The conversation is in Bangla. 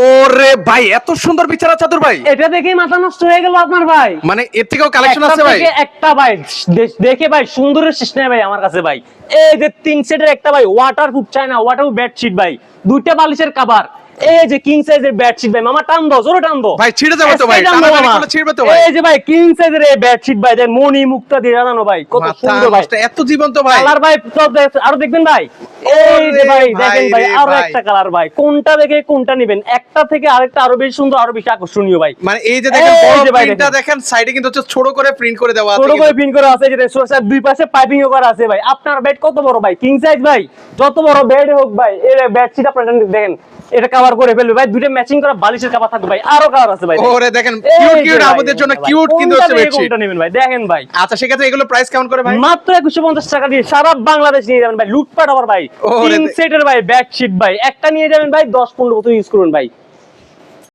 ওরে ভাই এত সুন্দর বিছানা চাদর ভাই, এটা দেখে মাথা নষ্ট হয়ে গেল আপনার ভাই। মানে এর থেকেও কালেকশন আছে ভাই? একটা ভাই দেখে ভাই সুন্দরের শেষ নাই ভাই আমার কাছে ভাই। এই যে 3 সেটের একটা ভাই ওয়াটারপ্রুফ চায়না ওয়াটারপ্রুফ বেডশিট ভাই, দুইটা বালিশের কভার, এই যে কিং সাইজের বেডশিট ভাই, মামা টান দাও, জোরে টান দাও ভাই ছিড়ে যাবে তো ভাই, টানাটানি করলে ছিড়বে তো ভাই। এই যে ভাই কিং সাইজের এই বেডশিট ভাই, দেন মনি মুক্তা দিয়ে বানানো ভাই, কত সুন্দর ভাই, এত জীবন্ত ভাই। কালার ভাই আরো দেখবেন ভাই, এই যে ভাই দেখেন ভাই আরো একটা কালার ভাই, কোনটা দেখে কোনটা নেবেন, একটা থেকে আরেকটা আরো বেশি সুন্দর আরো বেশি আকর্ষণীয় ভাই। মানে এই যে দেখেন বড় প্রিন্টটা দেখেন, সাইডে কিন্তু হচ্ছে ছোট করে প্রিন্ট করে দেওয়া আছে, ছোট করে প্রিন্ট করা আছে, যে সোসার দুই পাশে পাইপিং করা আছে ভাই। আপনার বেড কত বড় ভাই, কিং সাইজ ভাই, যত বড় বেড হোক ভাই এই বেডশিট আপনারা দেখেন এটা কভার করে ফেলবে ভাই, দুটো ম্যাচিং করা বালিশের কভার থাকবে ভাই, আরো কালার আছে ভাই। ওরে দেখেন কিউট কিউট আমাদের জন্য কিউট কিন্তু হচ্ছে বেডশিট। কোনটা নেবেন ভাই দেখেন ভাই। আচ্ছা সেক্ষেত্রে এগুলো প্রাইস কেমন করে ভাই? মাত্র 2150 টাকা দিয়ে সারা বাংলাদেশ নিয়ে যাবেন ভাই, লুটপাট আবার ভাই। 3 সেটের ভাই বেডশিট ভাই, একটা নিয়ে যাবেন ভাই 10-15 বছর ইউজ করুন ভাই।